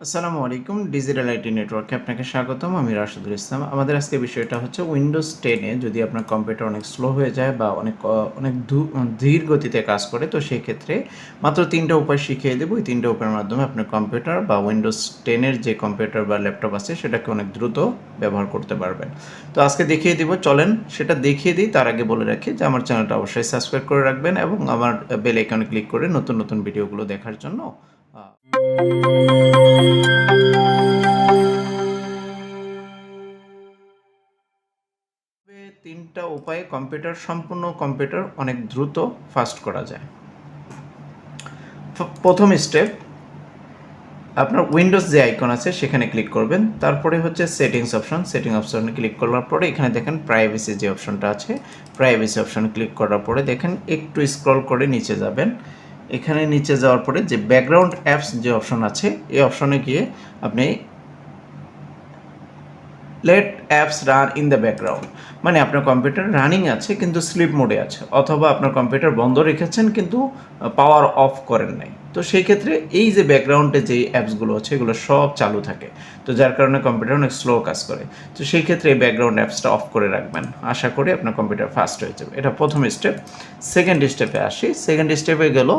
আসসালামু আলাইকুম digital IT নেটওয়ার্কে আপনাকে স্বাগতম। আমি রাশেদুল ইসলাম। আমাদের আজকে বিষয়টা হচ্ছে উইন্ডোজ 10 এ যদি আপনার কম্পিউটার অনেক স্লো হয়ে যায় বা অনেক ধীর গতিতে কাজ করে, তো সেই ক্ষেত্রে মাত্র ৩টা উপায় শিখিয়ে দেব। এই ৩টা উপায়ের মাধ্যমে আপনার কম্পিউটার বা উইন্ডোজ 10 এর যে কম্পিউটার বা ল্যাপটপ আছে সেটাকে অনেক দ্রুত ব্যবহার করতে পারবেন। তো আজকে দেখিয়ে দিব, চলেন সেটা দেখিয়ে দিই। তার আগে বলে রাখি যে আমার চ্যানেলটা অবশ্যই সাবস্ক্রাইব করে রাখবেন এবং আমার বেল আইকনে ক্লিক করে নতুন নতুন ভিডিওগুলো দেখার জন্য তিনটা উপায়ে সম্পূর্ণ কম্পিউটার অনেক দ্রুত ফাস্ট করা যায়। প্রথম স্টেপ, আপনার উইন্ডোজ যে আইকন আছে সেখানে ক্লিক করবেন। তারপরে হচ্ছে সেটিংস অপশনে ক্লিক করার পরে এখানে দেখেন প্রাইভেসি যে অপশনটা আছে, প্রাইভেসি অপশনে ক্লিক করার পরে দেখেন একটু স্ক্রল করে নিচে যাবেন। এখানে নিচে যাওয়ার পরে যে ব্যাকগ্রাউন্ড অ্যাপস যে অপশন আছে এই অপশনে গিয়ে আপনি let apps run in the background, মানে আপনার কম্পিউটার রানিং আছে কিন্তু স্লিপ মোডে আছে, অথবা আপনার কম্পিউটার বন্ধ রেখেছেন কিন্তু পাওয়ার অফ করেন নাই। তো সেই ক্ষেত্রে এই যে ব্যাকগ্রাউন্ডে যে অ্যাপসগুলো আছে এগুলো সব চালু থাকে, তো যার কারণে কম্পিউটার অনেক স্লো কাজ করে। তো সেই ক্ষেত্রে এই ব্যাকগ্রাউন্ড অ্যাপসটা অফ করে রাখবেন, আশা করি আপনার কম্পিউটার ফাস্ট হয়ে যাবে। এটা প্রথম স্টেপ। সেকেন্ড স্টেপে আসি। সেকেন্ড স্টেপে গেল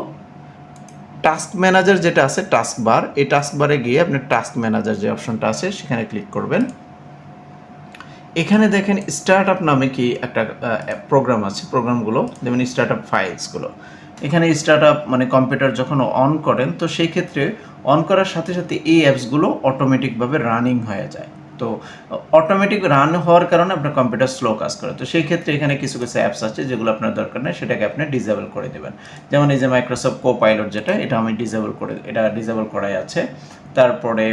টাস্ক ম্যানেজার যেটা আছে, টাস্ক বার, এই টাস্ক বারে গিয়ে আপনি টাস্ক ম্যানেজার যে অপশনটা আছে সেখানে ক্লিক করবেন। এখানে দেখেন স্টার্ট আপ নামে কি একটা প্রোগ্রাম আছে, প্রোগ্রামগুলো যেমন স্টার্ট আপ ফাইলসগুলো। এখানে স্টার্ট আপ মানে কম্পিউটার যখন অন করেন তো সেই ক্ষেত্রে অন করার সাথে সাথে এই অ্যাপসগুলো অটোমেটিকভাবে রানিং হয়ে যায়। তো অটোমেটিক রান হওয়ার কারণে আপনার কম্পিউটার স্লো কাজ করে। তো সেই ক্ষেত্রে এখানে কিছু কিছু অ্যাপস আছে যেগুলো আপনার দরকার নেই, সেটাকে আপনি ডিসেবল করে দেবেন। যেমন এই যে মাইক্রোসফট কোপাইলট যেটা, এটা আমি ডিসেবল করাই আছে। তারপরে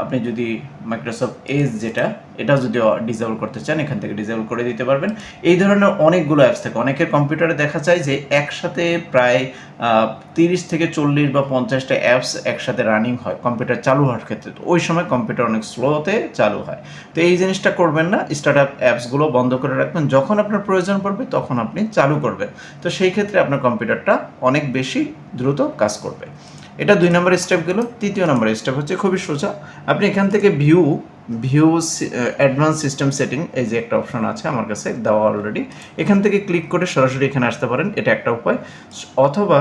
আপনি যদি মাইক্রোসফট এজ যেটা, এটা যদি ডিসেবল করতে চান এখান থেকে ডিসেবল করে দিতে পারবেন। এই ধরনের অনেকগুলো অ্যাপস থাকে। অনেকের কম্পিউটারে দেখা যায় যে একসাথে প্রায় 30 থেকে 40 বা 50টা অ্যাপস একসাথে রানিং হয় কম্পিউটার চালু হওয়ার ক্ষেত্রে। তো ওই সময় কম্পিউটার অনেক স্লোতে চালু হয়। তো এই জিনিসটা করবেন না, স্টার্ট আপ অ্যাপসগুলো বন্ধ করে রাখবেন, যখন আপনার প্রয়োজন পড়বে তখন আপনি চালু করবেন। তো সেই ক্ষেত্রে আপনার কম্পিউটারটা অনেক বেশি দ্রুত কাজ করবে। এটা 2 নম্বর স্টেপ গেল। তৃতীয় নম্বর স্টেপ হচ্ছে খুবই সোজা। আপনি এখান থেকে ভিউ অ্যাডভান্স সিস্টেম সেটিং, এই যে একটা অপশন আছে আমার কাছে দেওয়া অলরেডি, এখান থেকে ক্লিক করে সরাসরি এখানে আসতে পারেন, এটা একটা উপায়। অথবা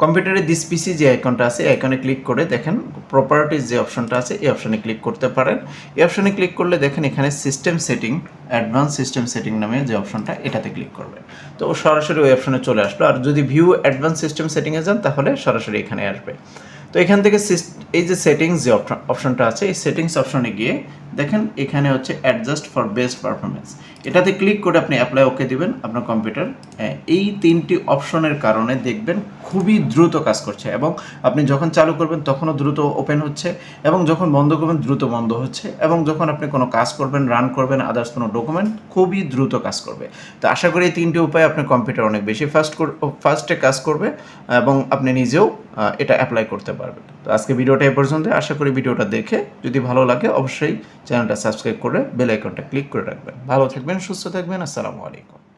কম্পিউটারে দিস পিসি যে আইকনটা আছে এই আইকনে ক্লিক করে দেখেন প্রপার্টিজ যে অপশনটা আছে এই অপশনে ক্লিক করতে পারেন। এই অপশনে ক্লিক করলে দেখেন এখানে system setting, advance system setting নামে যে অপশনটা, এটাতে ক্লিক করবেন। তো সরাসরি ওই অপশনে চলে আসলো। আর যদি ভিউ অ্যাডভান্স সিস্টেম সেটিংয়ে যান তাহলে সরাসরি এখানে আসবে। তো এখান থেকে এই যে সেটিংস যে অপশনটা আছে এই সেটিংস অপশনে গিয়ে দেখেন এখানে হচ্ছে অ্যাডজাস্ট ফর বেস্ট পারফরমেন্স, এটাতে ক্লিক করে আপনি অ্যাপ্লাই ওকে দিবেন। আপনার কম্পিউটার এই 3টি অপশনের কারণে দেখবেন খুবই দ্রুত কাজ করছে, এবং আপনি যখন চালু করবেন তখনও দ্রুত ওপেন হচ্ছে, এবং যখন বন্ধ করবেন দ্রুত বন্ধ হচ্ছে, এবং যখন আপনি কোনো কাজ করবেন, রান করবেন, আদার্স কোনো ডকুমেন্ট, খুবই দ্রুত কাজ করবে। তো আশা করি এই 3টি উপায়ে আপনার কম্পিউটার অনেক বেশি ফাস্টে কাজ করবে এবং আপনি নিজেও এটা অ্যাপ্লাই করতে পারবেন। তো আজকে ভিডিওটা এই পর্যন্ত। আশা করি ভিডিওটা দেখে যদি ভালো লাগে অবশ্যই চ্যানেলটা সাবস্ক্রাইব করে বেল আইকনটা ক্লিক করে রাখবেন। ভালো থাকবেন, সুস্থ থাকবেন। আসসালামু আলাইকুম।